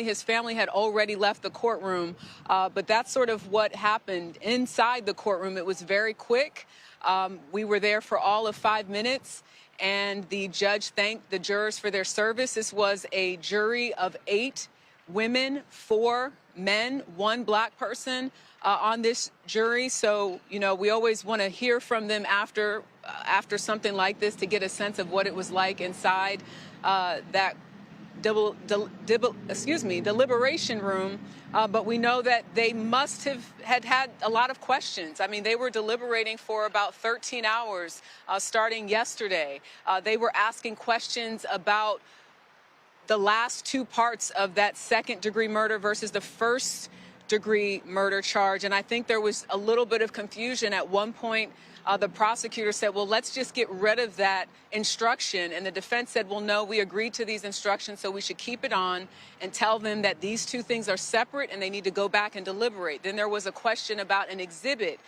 His family had already left the courtroom, but that's sort of what happened inside the courtroom. It was very quick. We were there for all of 5 minutes, and the judge thanked the jurors for their service. This was a jury of 8 women, 4 men, 1 black person on this jury. So, you know, we always want to hear from them after something like this to get a sense of what it was like inside that deliberation room, but we know that they must have had a lot of questions. I mean, they were deliberating for about 13 hours starting yesterday. They were asking questions about the last 2 parts of that second-degree murder versus the first-degree murder charge, and I think there was a little bit of confusion at one point. The prosecutor said, well, let's just get rid of that instruction. And the defense said, well, no, we agreed to these instructions, so we should keep it on and tell them that these 2 things are separate and they need to go back and deliberate. Then there was a question about an exhibit.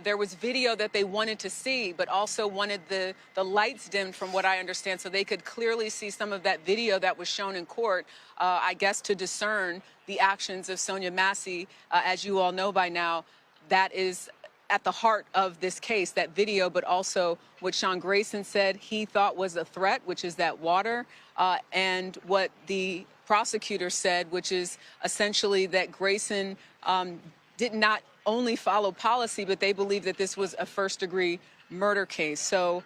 There was video that they wanted to see, but also wanted the lights dimmed, from what I understand, so they could clearly see some of that video that was shown in court, I guess, to discern the actions of Sonya Massey. As you all know by now, that is at the heart of this case, that video, but also what Sean Grayson said he thought was a threat, which is that water, and what the prosecutor said, which is essentially that Grayson did not only follow policy, but they believe that this was a first-degree murder case. So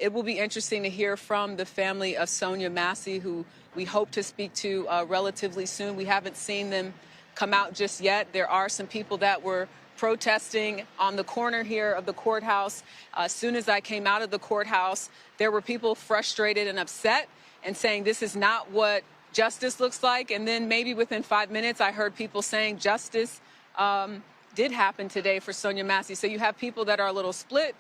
it will be interesting to hear from the family of Sonya Massey, who we hope to speak to relatively soon. We haven't seen them come out just yet. There are some people that were protesting on the corner here of the courthouse. As soon as I came out of the courthouse, there were people frustrated and upset and saying this is not what justice looks like. And then maybe within 5 minutes, I heard people saying justice did happen today for Sonya Massey. So you have people that are a little split,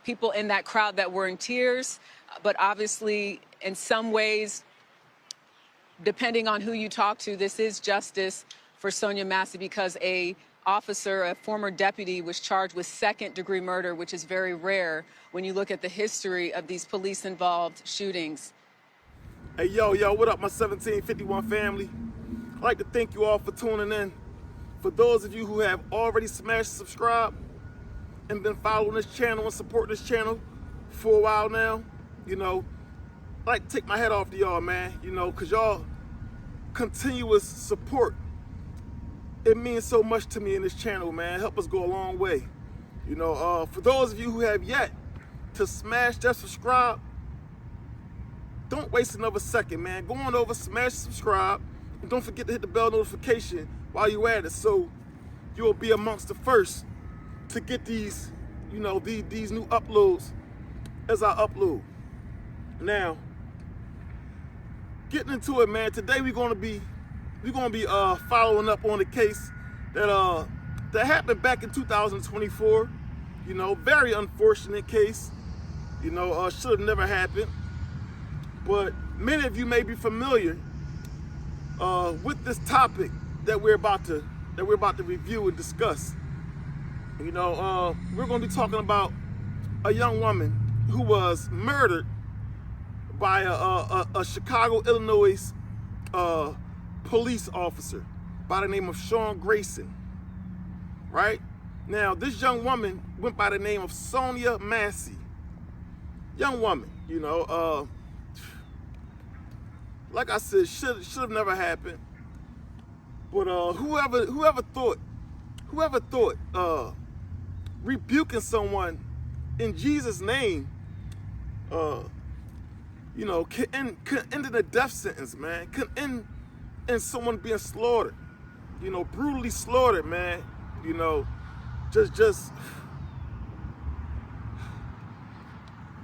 people in that crowd that were in tears, but obviously in some ways, depending on who you talk to, this is justice for Sonya Massey, because a former deputy, was charged with second-degree murder, which is very rare when you look at the history of these police-involved shootings. Hey, yo, what up, my 1751 family? I'd like to thank you all for tuning in. For those of you who have already smashed subscribe and been following this channel and supporting this channel for a while now, you know, I'd like to take my hat off to y'all, man, you know, because y'all continuous support, it means so much to me in this channel, man. Help us go a long way. You know, for those of you who have yet to smash that subscribe, don't waste another second, man. Go on over, smash subscribe, and don't forget to hit the bell notification while you're at it, so you'll be amongst the first to get these, you know, these new uploads as I upload. Now, getting into it, man. Today we're gonna be following up on the case that happened back in 2024. You know, very unfortunate case. You know, should have never happened. But many of you may be familiar with this topic that we're about to review and discuss. You know, we're going to be talking about a young woman who was murdered by a Chicago, Illinois police officer by the name of Sean Grayson. Right? Now, this young woman went by the name of Sonya Massey. Young woman, you know, like I said, should have never happened. But whoever thought rebuking someone in Jesus' name, you know, could end in a death sentence, man. Could end in someone being slaughtered, you know, brutally slaughtered, man. You know, just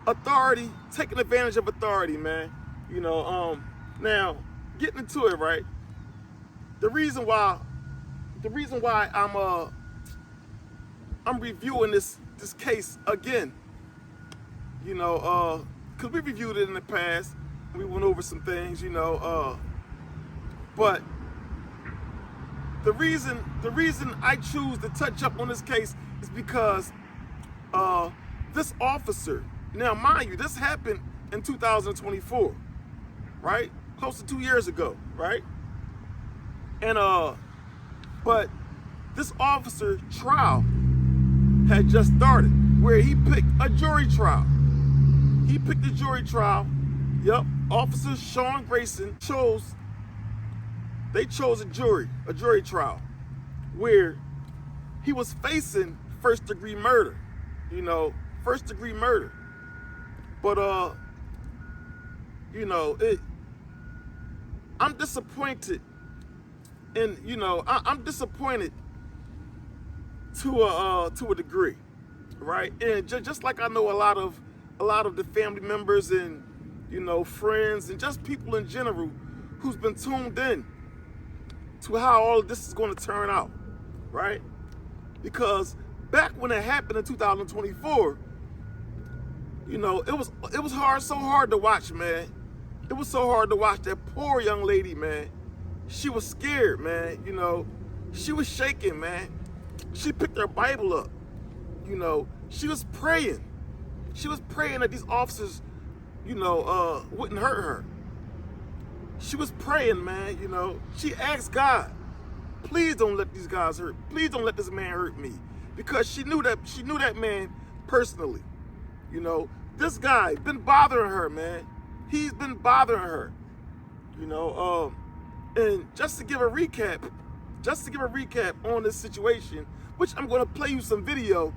authority, taking advantage of authority, man. You know, now getting into it, right? The reason why I'm reviewing this case again, you know, because we reviewed it in the past, we went over some things, you know, but the reason I choose to touch up on this case is because this officer, now mind you, this happened in 2024, right? Close to 2 years ago, right? And but this officer trial had just started, where he picked a jury trial. He picked a jury trial. Yep, Officer Sean Grayson chose a jury trial, where he was facing first-degree murder. You know, first-degree murder. But you know, I'm disappointed, and you know, I'm disappointed to a degree, right? And just like I know a lot of the family members and, you know, friends and just people in general who's been tuned in to how all of this is going to turn out, right? Because back when it happened in 2024, you know, it was so hard to watch, man. It was so hard to watch. That poor young lady, man. She was scared, man. You know, she was shaking, man. She picked her Bible up. You know, she was praying. She was praying that these officers, you know, wouldn't hurt her. She was praying, man. You know, she asked God, please don't let these guys hurt. Please don't let this man hurt me, because she knew that man personally. You know, this guy been bothering her, man. He's been bothering her. You know, and just to give a recap on this situation, which I'm going to play you some video,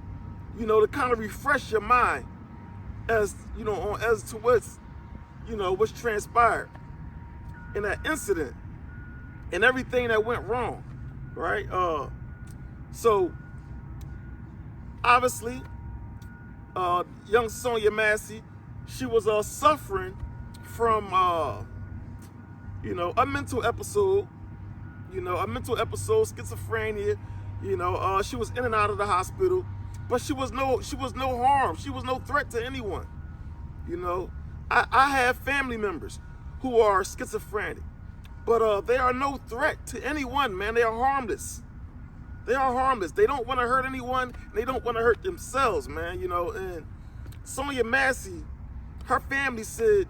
you know, to kind of refresh your mind as, you know, as to what's transpired in that incident and everything that went wrong, right? So obviously, young Sonya Massey, she was suffering from you know, a mental episode, schizophrenia. You know, she was in and out of the hospital, but she was no harm. She was no threat to anyone. You know, I have family members who are schizophrenic, but they are no threat to anyone, man. They are harmless. They are harmless. They don't want to hurt anyone. They don't want to hurt themselves, man. You know, and Sonya Massey, her family said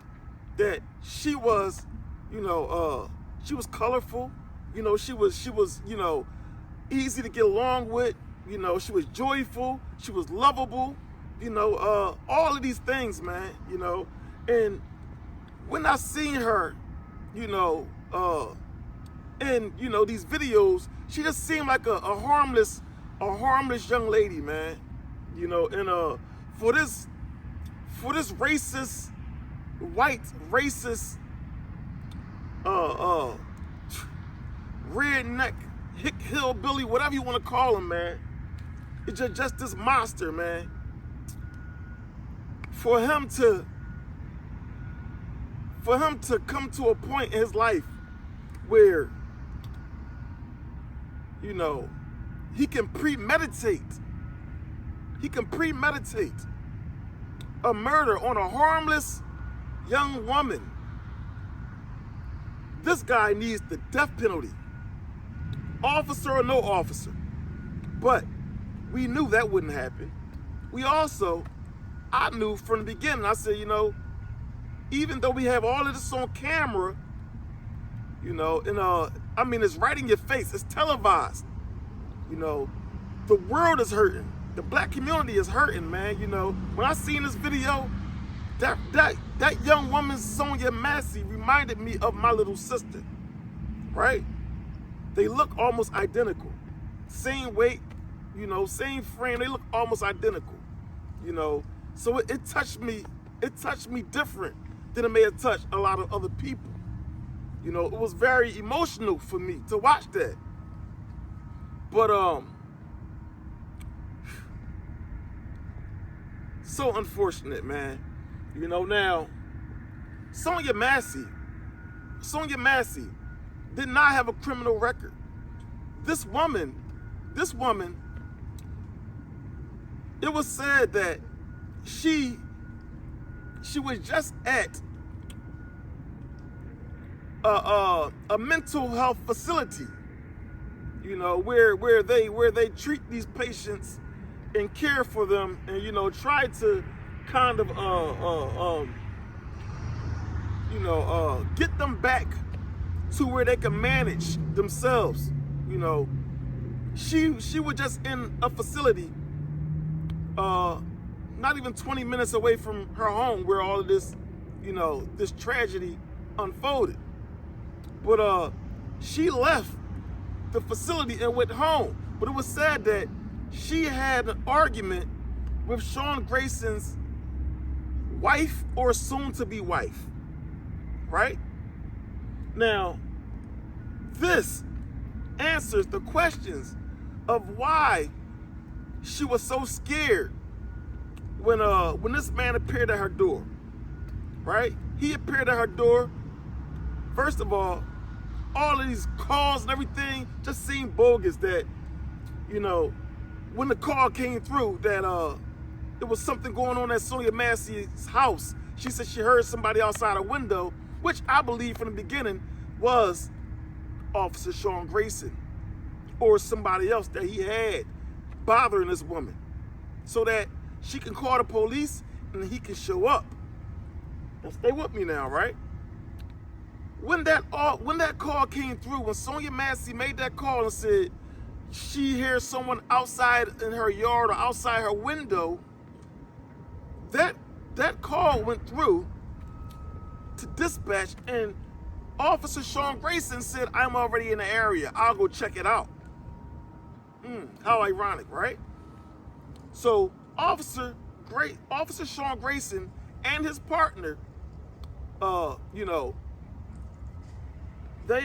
that she was, you know, she was colorful. You know, she was, you know, easy to get along with. You know, she was joyful. She was lovable. You know, all of these things, man. You know, and when I seen her, you know, in, you know, these videos, she just seemed like a harmless young lady, man. You know, and for this racist, white racist, redneck, hillbilly, whatever you want to call him, man. It's just this monster, man. For him to come to a point in his life where, you know, he can premeditate a murder on a harmless young woman. This guy needs the death penalty, officer or no officer. But we knew that wouldn't happen. I knew from the beginning, I said, you know, even though we have all of this on camera, you know, and I mean, it's right in your face, it's televised. You know, the world is hurting. The black community is hurting, man. You know, when I seen this video, that young woman, Sonya Massey, reminded me of my little sister, right? They look almost identical. Same weight, you know, same frame. They look almost identical, you know. So it touched me different than it may have touched a lot of other people. You know, it was very emotional for me to watch that. But so unfortunate, man. You know, now Sonya Massey did not have a criminal record. This woman, it was said that she was just at a mental health facility, you know, where they treat these patients and care for them, and, you know, try to kind of get them back to where they can manage themselves. You know, she was just in a facility, not even 20 minutes away from her home where all of this, you know, this tragedy unfolded. But she left the facility and went home. But it was sad that she had an argument with Sean Grayson's wife or soon-to-be wife, right? Now, this answers the questions of why she was so scared when this man appeared at her door, right? He appeared at her door. First of all of these calls and everything just seemed bogus. That, you know, when the call came through that there was something going on at Sonya Massey's house. She said she heard somebody outside her window, which I believe from the beginning was Officer Sean Grayson or somebody else that he had bothering this woman so that she can call the police and he can show up. Now stay with me now, right? When that call came through, when Sonya Massey made that call and said she hears someone outside in her yard or outside her window, that call went through to dispatch, and Officer Sean Grayson said, "I'm already in the area. I'll go check it out." How ironic, right? So Officer Sean Grayson and his partner, you know, they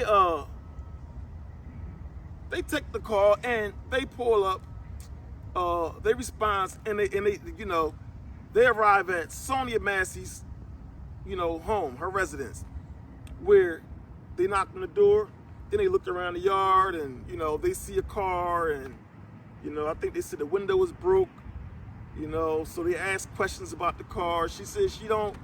take the call and they pull up. They respond and they you know, they arrive at Sonya Massey's, you know, home, her residence, where they knock on the door. Then they look around the yard and, you know, they see a car and, you know, I think they said the window was broke, you know, so they ask questions about the car. She says she don't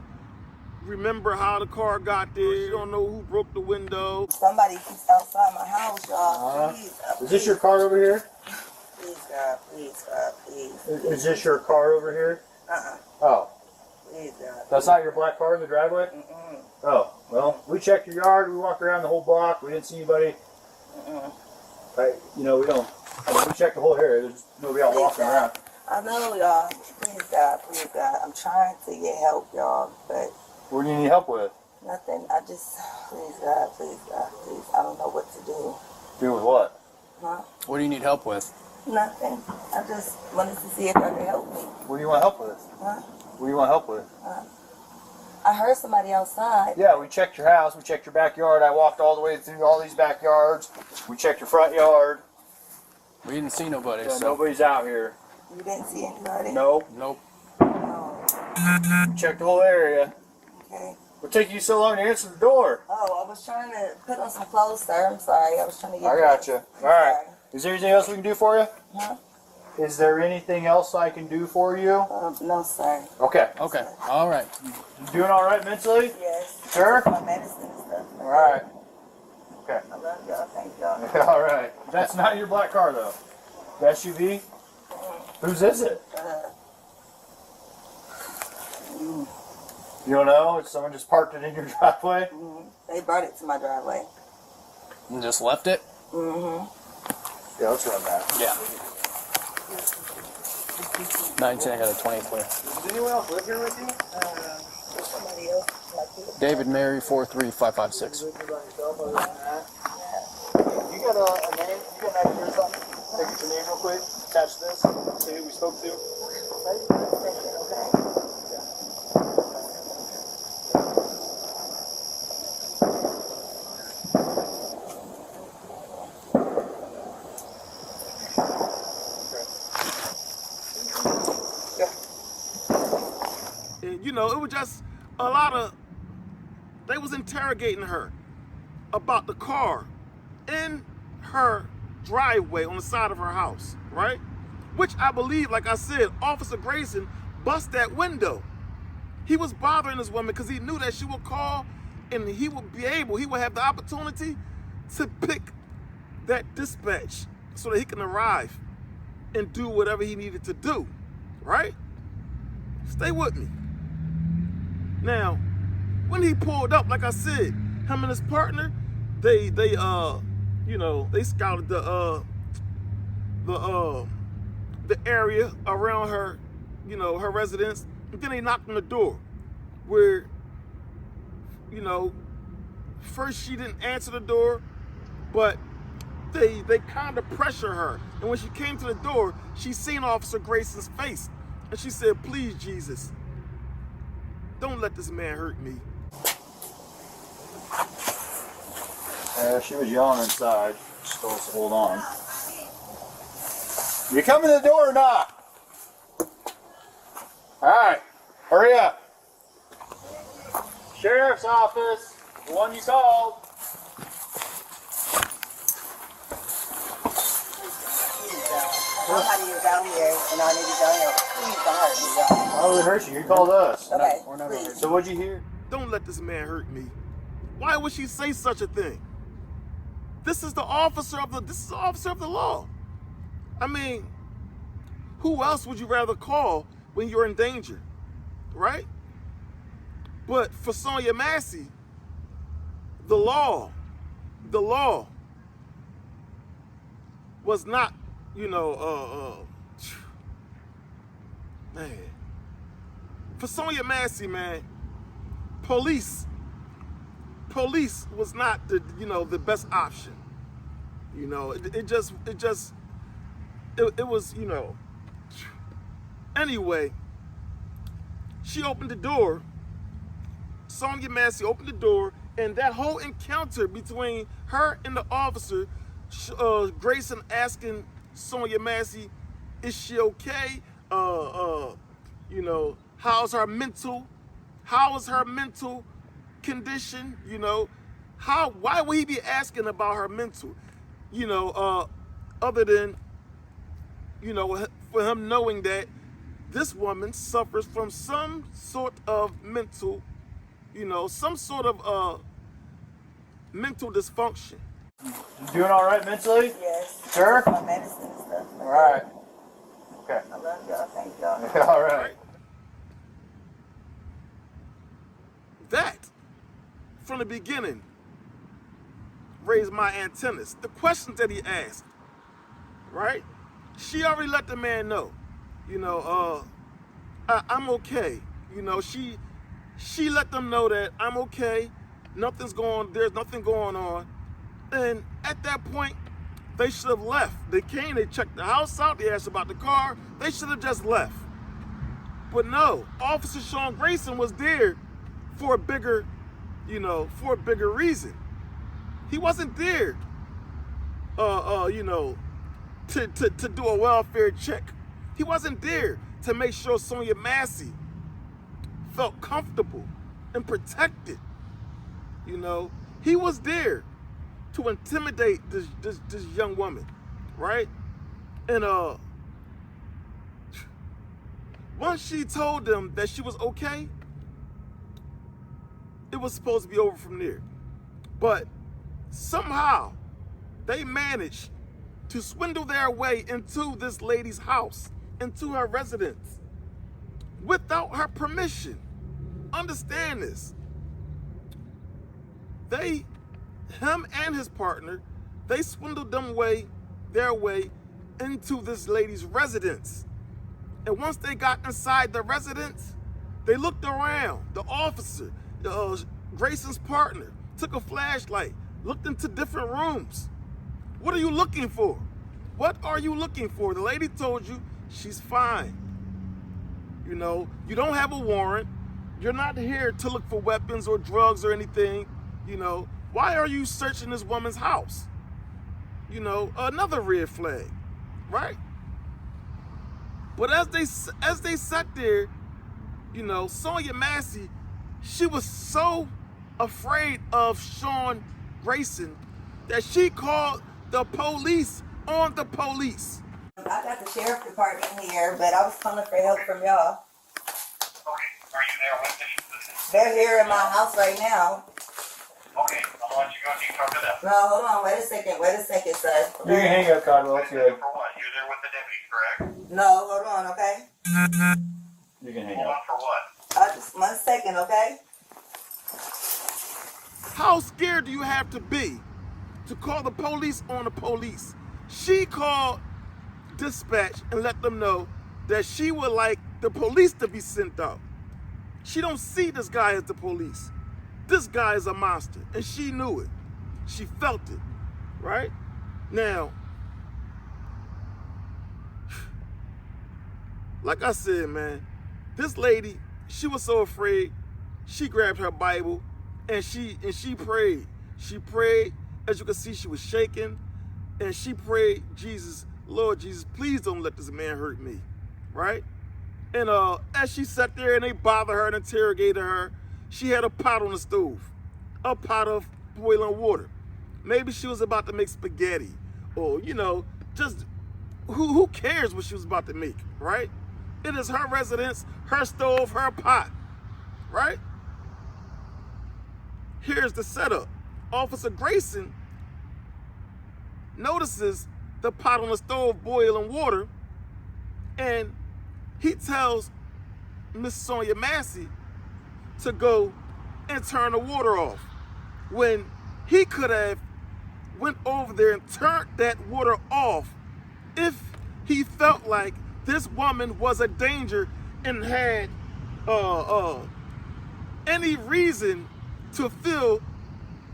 remember how the car got there. She don't know who broke the window. Somebody keeps outside my house, y'all. Please, is this your car over here? Please, God, please, God, please. Is this your car over here? Oh. Please, God. That's not your black car in the driveway? Oh, well, we checked your yard. We walked around the whole block. We didn't see anybody. Right, you know, we don't. I mean, we checked the whole area. There's nobody out walking around. I know, y'all. Please, God, please, God. I'm trying to get help, y'all, but What do you need help with? nothing. I just, please, God, please, God, please. I don't know what to do. Do with what? Huh? What do you need help with? Nothing. I just wanted to see if y'all could help me. What do you want help with? Huh? What do you want help with? I heard somebody outside. Yeah, we checked your house. We checked your backyard. I walked all the way through all these backyards. We checked your front yard. We didn't see nobody, Yeah, so. nobody's out here. You didn't see anybody? Nope. Nope. Oh, We checked the whole area. okay. What took you so long to answer the door? Oh, I was trying to put on some clothes, sir. I'm sorry. I was trying to get I got you. I'm All right. sorry. Is there anything else we can do for you? Huh? Is there anything else I can do for you? No, sir. Okay. Okay. All right. You doing all right mentally? Yes. Sure? My medicine and stuff. All right. Okay. I love y'all. Thank y'all. All right. That's not your black car, though. The SUV? Whose is it? You don't know? Someone just parked it in your driveway? They brought it to my driveway. And just left it? Yeah, let's run that. Yeah. 19, I got a 20 clear. Does anyone else live here with you? Somebody else. My kid. David Mary 43556. You got a name? You got an ID or something? Take your name real quick. Attach this. See who we spoke to. Okay. And, you know, it was just a lot of, they was interrogating her about the car in her driveway on the side of her house, right? Which I believe, like I said, Officer Grayson bust that window. He was bothering this woman because he knew that she would call and he would have the opportunity to pick that dispatch so that he can arrive and do whatever he needed to do, right? Stay with me. Now, when he pulled up, like I said, him and his partner, they you know, they scouted the area around her, you know, her residence, and then they knocked on the door where, you know, first she didn't answer the door, but they kind of pressure her. And when she came to the door, she seen Officer Grayson's face, and she said, "Please, Jesus, don't let this man hurt me." She was yelling inside. She told us to hold on. You come in the door or not? Alright, hurry up. Sheriff's office, the one you called. Nobody is out here, and I need to go here. Please don't hurt me, y'all. Why would it hurt you? You called us. Okay, We're not please. So what'd you hear? Don't let this man hurt me. Why would she say such a thing? This is the officer of the law. I mean, who else would you rather call when you're in danger, right? But for Sonya Massey, the law was not, you know, man. For Sonya Massey, man, police was not the, you know, the best option. You know, it was, you know. Anyway, she opened the door. Sonya Massey opened the door, and that whole encounter between her and the officer, Grayson asking Sonya Massey, "Is she okay? You know, how is her mental condition? You know, why would he be asking about her mental? You know, other than, you know, for him knowing that this woman suffers from some sort of mental, you know, some sort of mental dysfunction." You doing all right mentally? Yes. Sure? My medicine and stuff. All right. Okay. I love y'all. Thank y'all. All right. That, from the beginning, raised my antennas. The questions that he asked, right? She already let the man know, you know, I'm okay. You know, she let them know that I'm okay. There's nothing going on. And at that point, they should have left. They came, they checked the house out, they asked about the car. They should have just left. But no, Officer Sean Grayson was there for a bigger, you know, for a bigger reason. He wasn't there, you know, to do a welfare check. He wasn't there to make sure Sonya Massey felt comfortable and protected. You know, he was there to intimidate this young woman, right? And once she told them that she was okay, it was supposed to be over from there. But somehow they managed to swindle their way into this lady's house, into her residence, without her permission. Understand this. Him and his partner, they swindled their way into this lady's residence. And once they got inside the residence, they looked around. The officer, Grayson's partner, took a flashlight, looked into different rooms. What are you looking for? What are you looking for? The lady told you she's fine. You know, you don't have a warrant. You're not here to look for weapons or drugs or anything. You know, why are you searching this woman's house? You know, another red flag, right? But as they sat there, you know, Sonya Massey, she was so afraid of Sean Grayson that she called the police on the police. I got the sheriff department here, but I was calling for help from y'all. Okay, are you there with me? They're here in my house right now. Okay, I'll let you go until you talk to them. No, hold on. Wait a second, sir. You can hang up, Cottonwell. It's good. For what? You're there with the deputy, correct? No, hold on, okay? You can hang Hold up. on for what? Just 1 second, okay? How scared do you have to be to call the police on the police. She called dispatch and let them know that she would like the police to be sent out. She don't see this guy as the police. This guy is a monster, and she knew it. She felt it, right? Now, like I said, man, this lady, she was so afraid, she grabbed her Bible and she prayed. She prayed, as you can see, she was shaking, and she prayed, Jesus, Lord Jesus, please don't let this man hurt me, right? And as she sat there and they bothered her and interrogated her, she had a pot on the stove, a pot of boiling water. Maybe she was about to make spaghetti, or, you know, just who cares what she was about to make, right? It is her residence, her stove, her pot, right? Here's the setup. Officer Grayson notices the pot on the stove boiling water, and he tells Miss Sonya Massey to go and turn the water off, when he could have went over there and turned that water off if he felt like this woman was a danger and had any reason to feel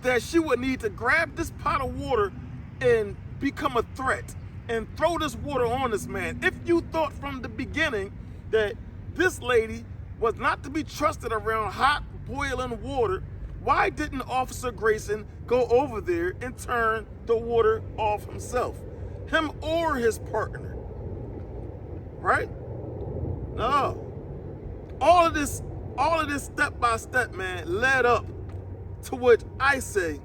that she would need to grab this pot of water and become a threat and throw this water on this man. If you thought from the beginning that this lady was not to be trusted around hot boiling water, why didn't Officer Grayson go over there and turn the water off himself? Him or his partner, right? No. All of this step by step, man, led up to what I say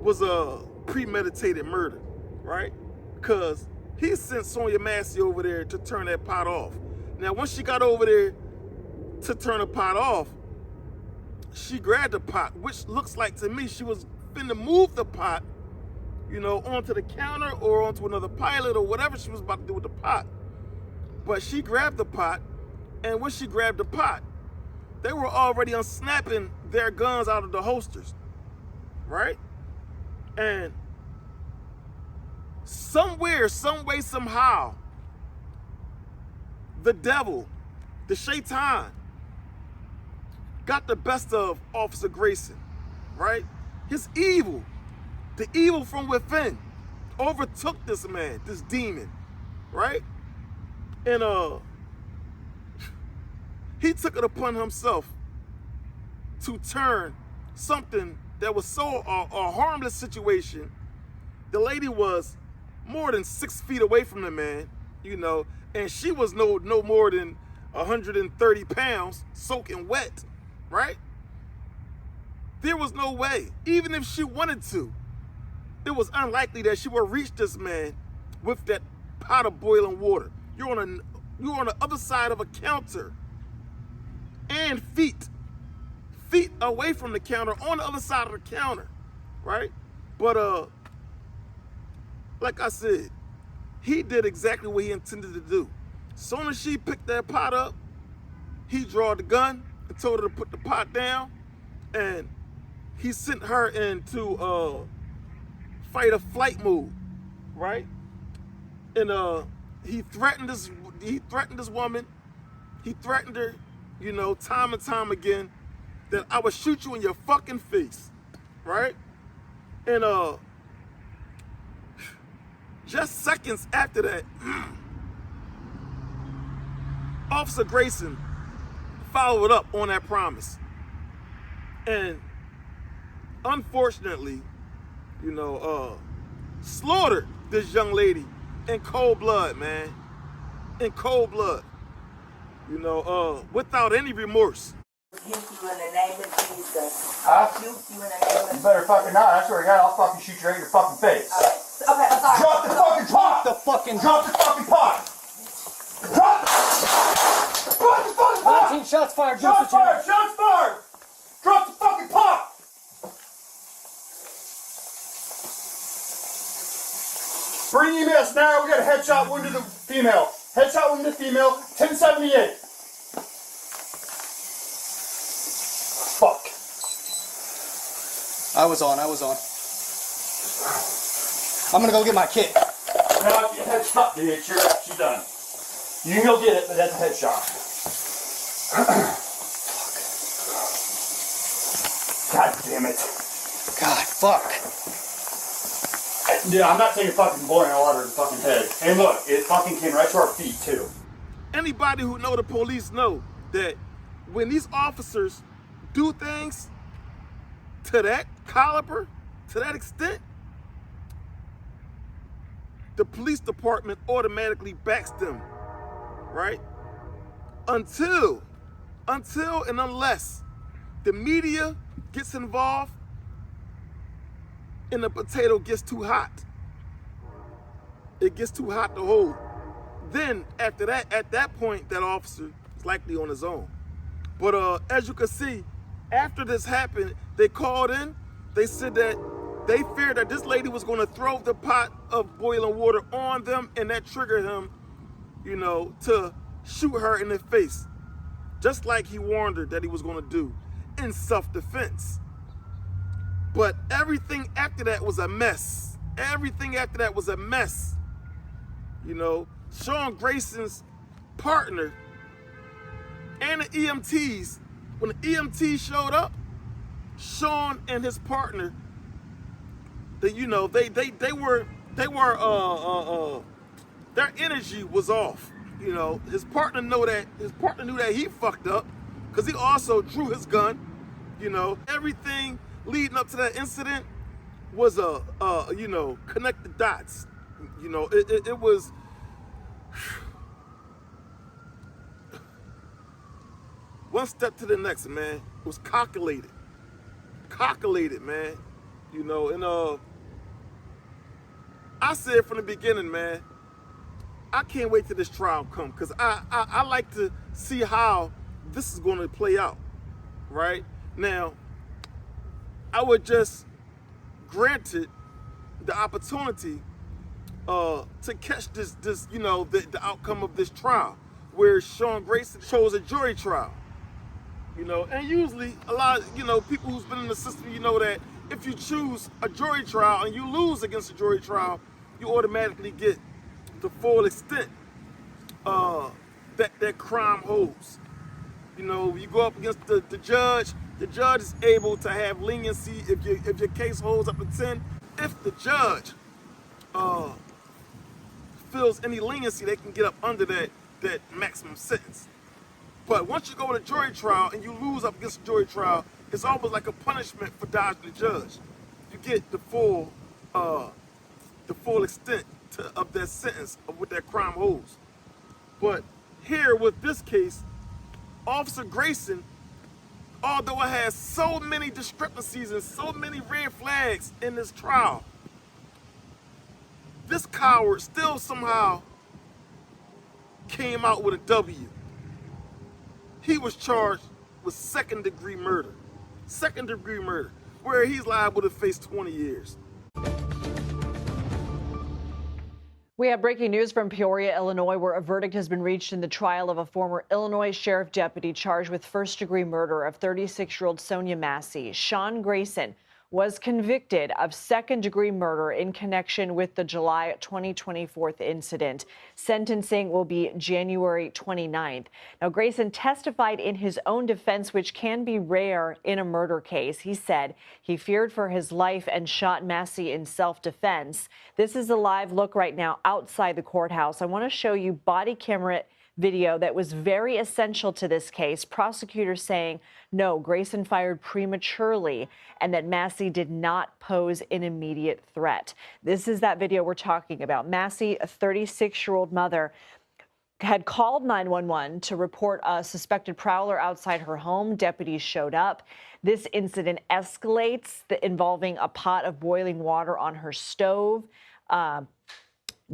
was a premeditated murder, right? Because he sent Sonya Massey over there to turn that pot off. Now, once she got over there to turn the pot off, she grabbed the pot, which looks like to me she was finna move the pot, you know, onto the counter or onto another pilot or whatever she was about to do with the pot. But she grabbed the pot, and when she grabbed the pot, they were already unsnapping their guns out of the holsters, right? And somewhere, some way, somehow, the devil, the shaitan, got the best of Officer Grayson, right? His evil, the evil from within, overtook this man, this demon, right? And he took it upon himself to turn something that was so a harmless situation. The lady was more than 6 feet away from the man, you know, and she was no more than 130 pounds, soaking wet, right? There was no way, even if she wanted to, it was unlikely that she would reach this man with that pot of boiling water. You're on the other side of a counter, and feet away from the counter, on the other side of the counter, right? But like I said, he did exactly what he intended to do. Soon as she picked that pot up, he drew the gun and told her to put the pot down, and he sent her into fight or flight mode, right? And he threatened this woman. He threatened her, you know, time and time again, that I would shoot you in your fucking face, right? And just seconds after that, Officer Grayson followed up on that promise. And unfortunately, you know, slaughtered this young lady in cold blood, man. In cold blood. You know, without any remorse. Rebuke you in the name of Jesus. Huh? Rebuke you in the name of You better fucking not. I swear to God, I'll fucking shoot you right in your fucking face. Okay, I'm sorry. Drop the fucking pot! Drop the fucking pot! Drop the fucking pot! 19 shots fired. Shots fired! Shots fired! Drop the fucking pot! Bring EMS now. We got a headshot wound to the female. Headshot wound to the female. 1078. Fuck. I was on. I'm gonna go get my kit. No, it's a headshot, dude. She's done. You can go get it, but that's a headshot. God damn it. God, fuck. Dude, I'm not taking fucking blowing all over the fucking head. And look, it fucking came right to our feet, too. Anybody who know the police know that when these officers do things to that caliber, to that extent, the police department automatically backs them, right? Until and unless the media gets involved and the potato gets too hot. It gets too hot to hold. Then after that, at that point, that officer is likely on his own. But as you can see, after this happened, they called in. They said that they feared that this lady was going to throw the pot of boiling water on them, and that triggered him, you know, to shoot her in the face, just like he warned her that he was going to do in self-defense. But everything after that was a mess. Everything after that was a mess. You know, Sean Grayson's partner and the EMTs, when the EMTs showed up, Sean and his partner, they were their energy was off. You know, his partner knew that he fucked up because he also drew his gun. You know, everything leading up to that incident was connect the dots. You know, it was one step to the next, man. It was calculated, man. You know, and I said from the beginning, man, I can't wait till this trial come, because I like to see how this is going to play out, right? Now, I would just granted the opportunity to catch this the outcome of this trial, where Sean Grayson chose a jury trial. You know, and usually a lot of, people who's been in the system, you know that if you choose a jury trial and you lose against a jury trial, you automatically get the full extent that crime holds. You know, you go up against the judge is able to have leniency if your case holds up to 10. If the judge feels any leniency, they can get up under that maximum sentence. But once you go to jury trial and you lose up against a jury trial, it's almost like a punishment for dodging the judge. You get the full extent of that sentence of what that crime holds. But here with this case, Officer Grayson, although it has so many discrepancies and so many red flags in this trial, this coward still somehow came out with a W. He was charged with second-degree murder. Second-degree murder, where he's liable to face 20 years. We have breaking news from Peoria, Illinois, where a verdict has been reached in the trial of a former Illinois sheriff deputy charged with first-degree murder of 36-year-old Sonya Massey. Sean Grayson was convicted of second-degree murder in connection with the July 2024 incident. Sentencing will be January 29th. Now, Grayson testified in his own defense, which can be rare in a murder case. He said he feared for his life and shot Massey in self-defense. This is a live look right now outside the courthouse. I want to show you body camera video that was very essential to this case. Prosecutors saying, no, Grayson fired prematurely and that Massey did not pose an immediate threat. This is that video we're talking about. Massey, a 36-year-old mother, had called 911 to report a suspected prowler outside her home. Deputies showed up. This incident escalates, involving a pot of boiling water on her stove.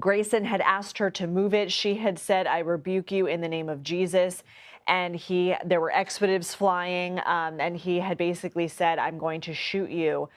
Grayson had asked her to move it. She had said, I rebuke you in the name of Jesus. and there were expletives flying, and he had basically said, "I'm going to shoot you."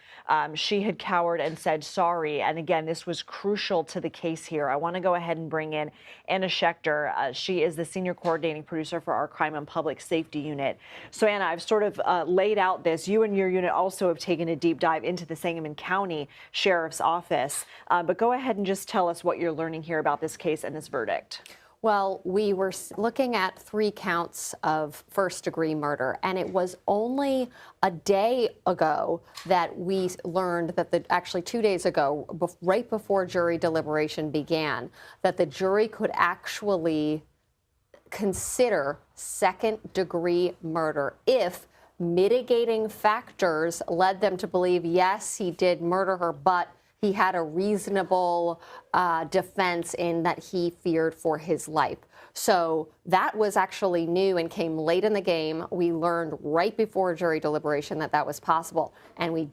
She had cowered and said sorry. And again, this was crucial to the case here. I want to go ahead and bring in Anna Schechter. She is the senior coordinating producer for our Crime and Public Safety unit. So Anna, I've sort of laid out this. You and your unit also have taken a deep dive into the Sangamon County Sheriff's Office. But go ahead and just tell us what you're learning here about this case and this verdict. Well, we were looking at 3 counts of first-degree murder, and it was only a day ago that we learned that actually 2 days ago, right before jury deliberation began, that the jury could actually consider second-degree murder if mitigating factors led them to believe, yes, he did murder her, but he had a reasonable defense in that he feared for his life. So that was actually new and came late in the game. We learned right before jury deliberation that that was possible. And we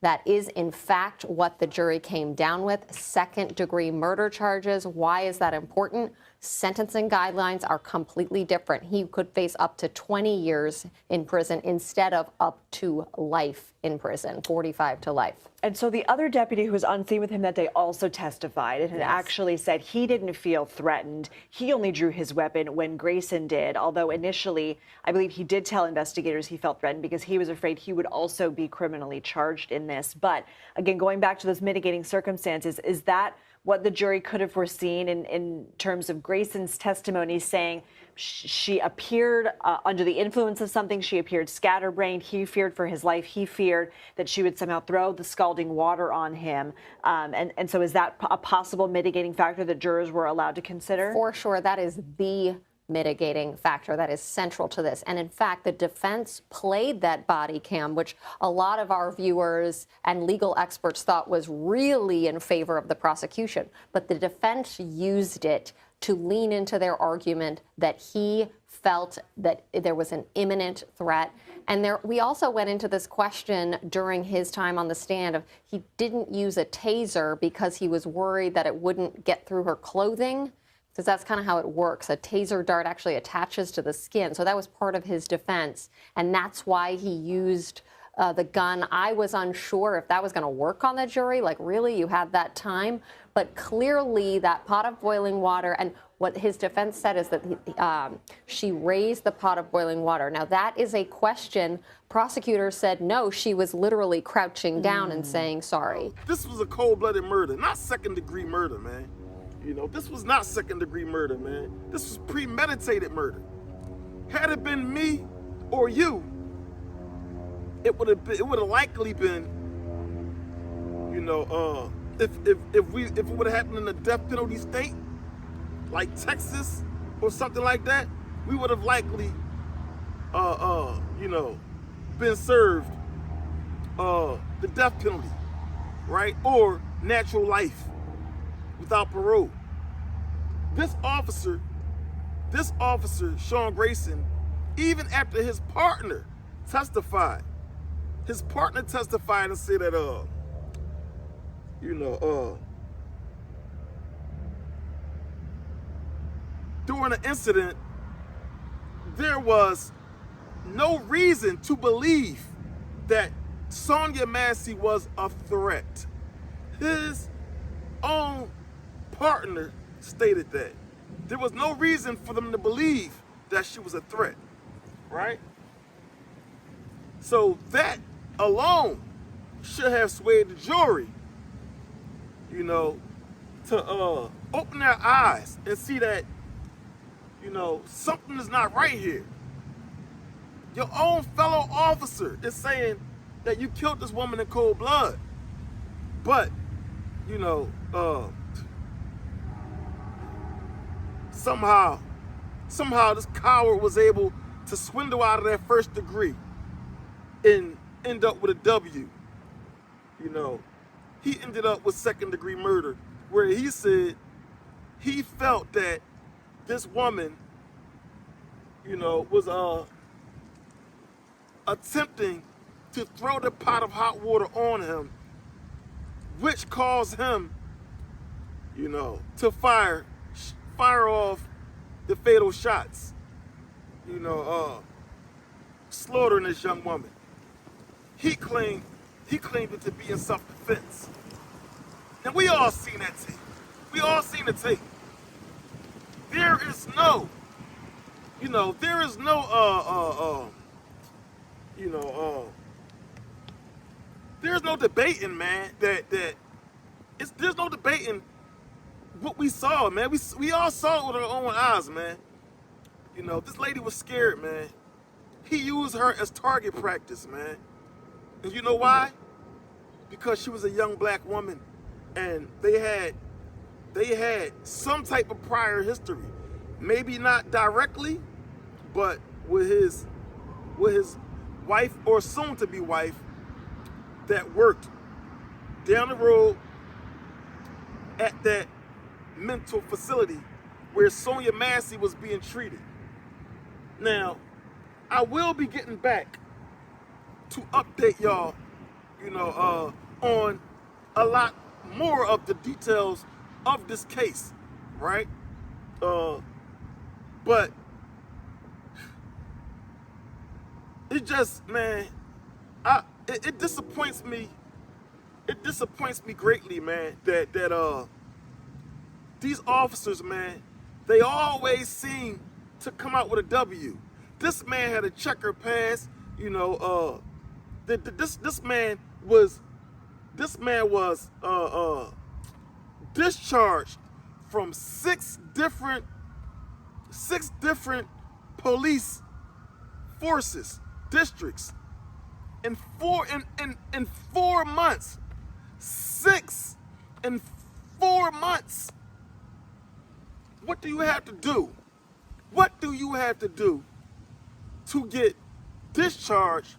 that is in fact what the jury came down with, second-degree murder charges. Why is that important? Sentencing guidelines are completely different. He could face up to 20 years in prison instead of up to life in prison, 45 to life. And so the other deputy who was on scene with him that day also testified and had actually said he didn't feel threatened. He only drew his weapon when Grayson did, although initially I believe he did tell investigators he felt threatened because he was afraid he would also be criminally charged in this. But again, going back to those mitigating circumstances, is that what the jury could have foreseen in terms of Grayson's testimony, saying she appeared under the influence of something, she appeared scatterbrained, he feared for his life, he feared that she would somehow throw the scalding water on him. And so is that a possible mitigating factor that jurors were allowed to consider? For sure, that is the mitigating factor that is central to this. And in fact, the defense played that body cam, which a lot of our viewers and legal experts thought was really in favor of the prosecution. But the defense used it to lean into their argument that he felt that there was an imminent threat. And we also went into this question during his time on the stand of he didn't use a taser because he was worried that it wouldn't get through her clothing, because that's kind of how it works. A taser dart actually attaches to the skin. So that was part of his defense. And that's why he used the gun. I was unsure if that was going to work on the jury. Like, really, you had that time? But clearly that pot of boiling water, and what his defense said is that she raised the pot of boiling water. Now, that is a question. Prosecutors said, no, she was literally crouching down and saying sorry. This was a cold-blooded murder, not second-degree murder, man. You know, this was not second-degree murder, man. This was premeditated murder. Had it been me or you, it would have likely been, you know, if it would have happened in a death penalty state, like Texas or something like that, we would have likely, you know, been served the death penalty, right, or natural life without parole. This officer, Sean Grayson, even after his partner testified and said that, you know, during the incident, there was no reason to believe that Sonya Massey was a threat. His own partner stated that. There was no reason for them to believe that she was a threat, right? So that alone should have swayed the jury, you know, to open their eyes and see that, you know, something is not right here. Your own fellow officer is saying that you killed this woman in cold blood. But, you know, somehow this coward was able to swindle out of that first degree and end up with a W. You know, he ended up with second-degree murder, where he said he felt that this woman, you know, was attempting to throw the pot of hot water on him, which caused him, you know, to fire off the fatal shots. slaughtering this young woman. He claimed it to be in self-defense. And we all seen that tape. We all seen the tape. There is no there's no debating, man, there's no debating what we saw, man. We all saw it with our own eyes, man. This lady was scared, man. He used her as target practice, man. And you know why? Because she was a young black woman, and they had some type of prior history. Maybe not directly, but with his wife or soon-to-be wife that worked down the road at that mental facility where Sonya Massey was being treated. Now, I will be getting back to update y'all, on a lot more of the details of this case, right? But it just, man, it disappoints me. It disappoints me greatly, man, that these officers, man, they always seem to come out with a W. This man had a checker pass, this man was discharged from six different police forces, districts, in 4 months. 6 in 4 months. What do you have to do? What do you have to do to get discharged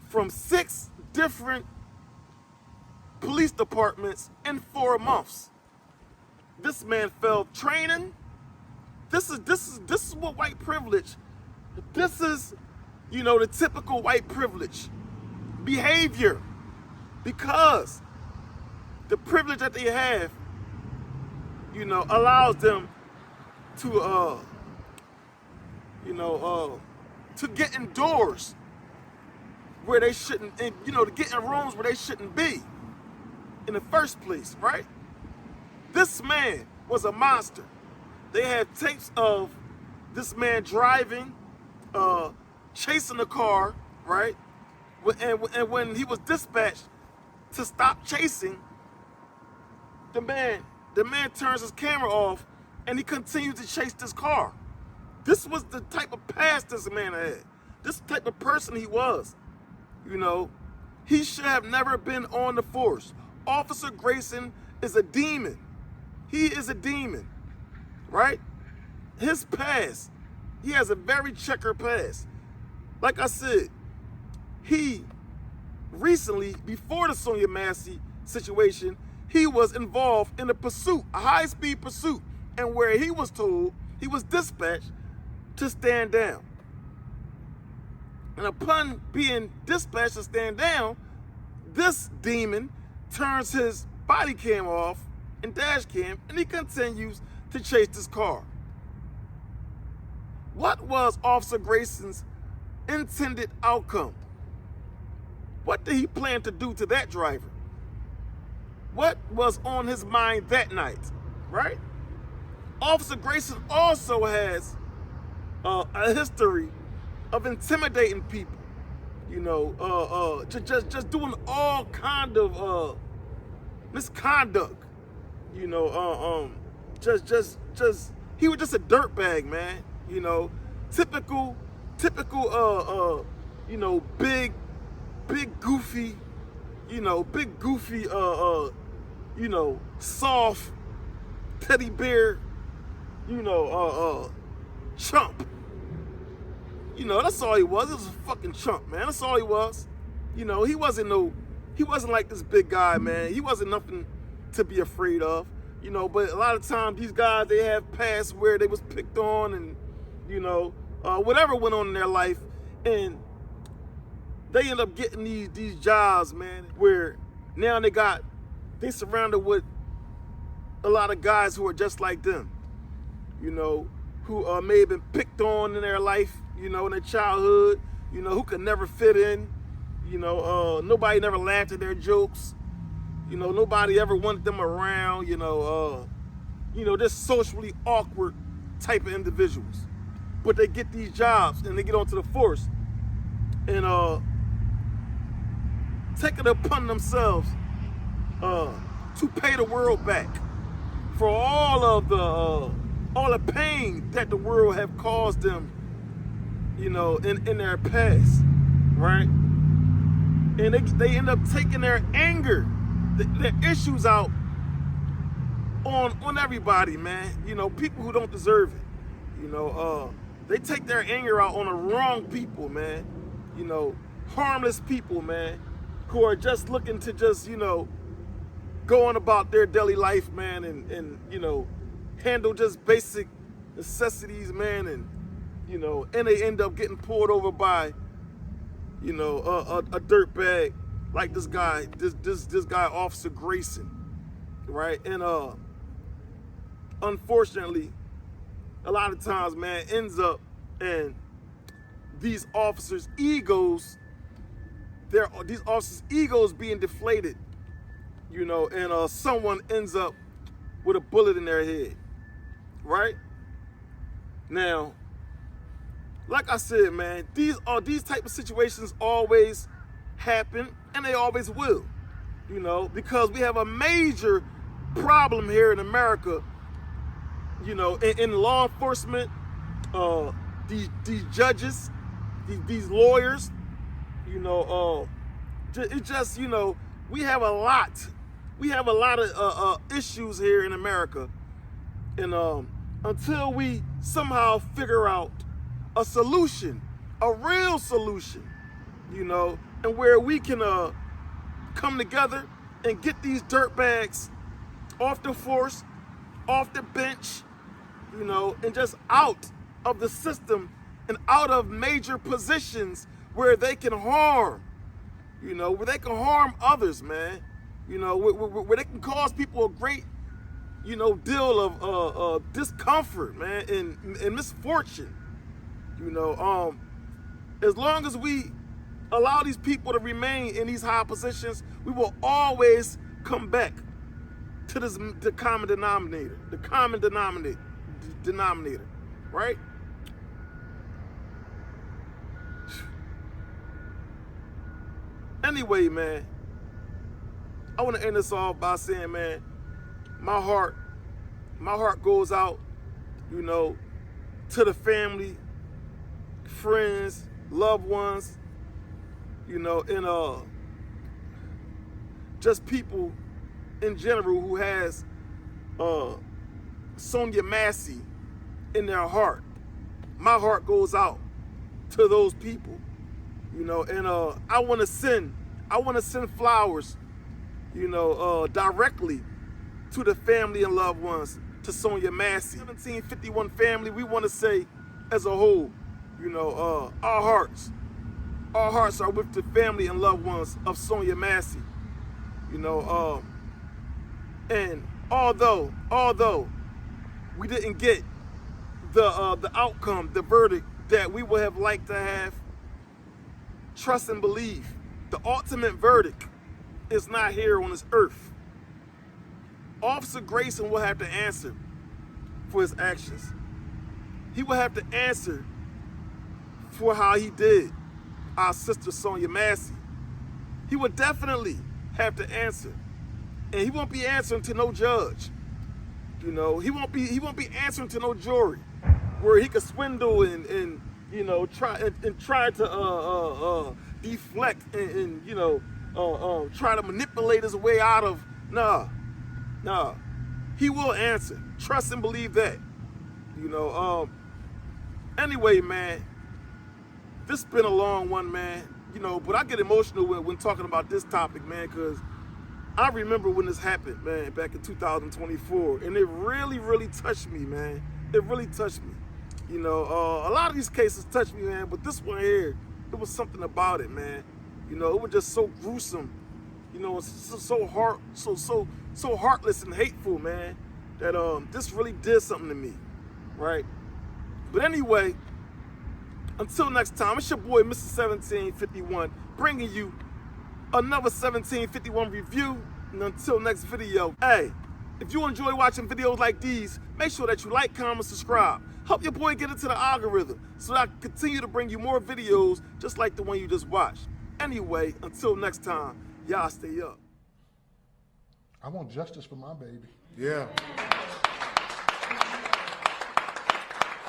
from 6 different police departments in 4 months? This man failed training. This is what white privilege. This is, the typical white privilege behavior, because the privilege that they have, allows them to to get indoors where they shouldn't, and to get in rooms where they shouldn't be in the first place, right? This man was a monster. They had tapes of this man driving, chasing the car, right? And when he was dispatched to stop chasing, the man turns his camera off and he continues to chase this car. This was the type of past this man had. This type of person he was. He should have never been on the force. Officer Grayson is a demon. He is a demon, right? His past, he has a very checkered past. Like I said, he recently, before the Sonya Massey situation, he was involved in a pursuit, a high-speed pursuit, and where he was told, he was dispatched to stand down. And upon being dispatched to stand down, this demon turns his body cam off and dash cam, and he continues to chase this car. What was Officer Grayson's intended outcome? What did he plan to do to that driver? What was on his mind that night, right? Officer Grayson also has a history of intimidating people, just doing all kind of misconduct, just he was just a dirtbag, man, typical, big goofy, soft teddy bear, chump. That's all he was. He was a fucking chump, man. That's all he was. He wasn't like this big guy, man. He wasn't nothing to be afraid of, but a lot of times these guys, they have pasts where they was picked on and, whatever went on in their life, and they end up getting these jobs, man, where now they surrounded with a lot of guys who are just like them, who may have been picked on in their life, you know, in their childhood, you know, who could never fit in, you know, nobody never laughed at their jokes, you know, nobody ever wanted them around, you know, just socially awkward type of individuals. But they get these jobs and they get onto the force and take it upon themselves to pay the world back for all the pain that the world have caused them, you know, in their past, right? And they end up taking their anger, their issues out on everybody, man. You know, people who don't deserve it. You know, they take their anger out on the wrong people, man. You know, harmless people, man, who are just looking to just, you know, go on about their daily life, man, and you know, handle just basic necessities, man, and you know, and they end up getting pulled over by, you know, a dirt bag like this guy, this guy, Officer Grayson, right? And unfortunately, a lot of times, man, ends up in these officers' egos, these officers' egos being deflated, you know, and someone ends up with a bullet in their head, right? Now, like I said, man, these type of situations always happen, and they always will, you know, because we have a major problem here in America, you know, in law enforcement, these judges, these lawyers, you know, it just, you know, we have a lot of issues here in America, and until we somehow figure out a solution, a real solution, you know, and where we can come together and get these dirtbags off the force, off the bench, you know, and just out of the system and out of major positions where they can harm, you know, where they can harm others, man, you know, where they can cause people a great, you know, deal of discomfort, man, and misfortune, you know. As long as we allow these people to remain in these high positions, we will always come back to the common denominator, right? Anyway, man, I want to end this off by saying, man, my heart goes out, you know, to the family, friends, loved ones, you know, and just people in general who has Sonya Massey in their heart. My heart goes out to those people, you know, and I want to send flowers, you know, directly to the family and loved ones, to Sonya Massey. 1751 family, we want to say as a whole, you know, our hearts are with the family and loved ones of Sonya Massey, you know, and although we didn't get the outcome, the verdict that we would have liked to have, trust and believe, the ultimate verdict is not here on this earth. Officer Grayson will have to answer for his actions. He will have to answer for how he did our sister Sonya Massey. He would definitely have to answer. And he won't be answering to no judge. You know, he won't be answering to no jury where he could swindle and you know, try to deflect and you know, try to manipulate his way out of. Nah. He will answer. Trust and believe that. You know, anyway, man, this has been a long one, man. You know, but I get emotional when talking about this topic, man, because I remember when this happened, man, back in 2024, and it really, really touched me, man. It really touched me. You know, a lot of these cases touched me, man, but this one here, it was something about it, man. You know, it was just so gruesome. You know, so heartless and hateful, man, that this really did something to me, right? But anyway, until next time, it's your boy, Mr. 1751, bringing you another 1751 review. And until next video, hey, if you enjoy watching videos like these, make sure that you like, comment, subscribe. Help your boy get into the algorithm so that I can continue to bring you more videos just like the one you just watched. Anyway, until next time, y'all stay up. I want justice for my baby. Yeah.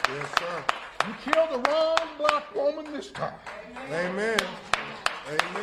Yes, sir. You killed the wrong black woman this time. Amen. Amen.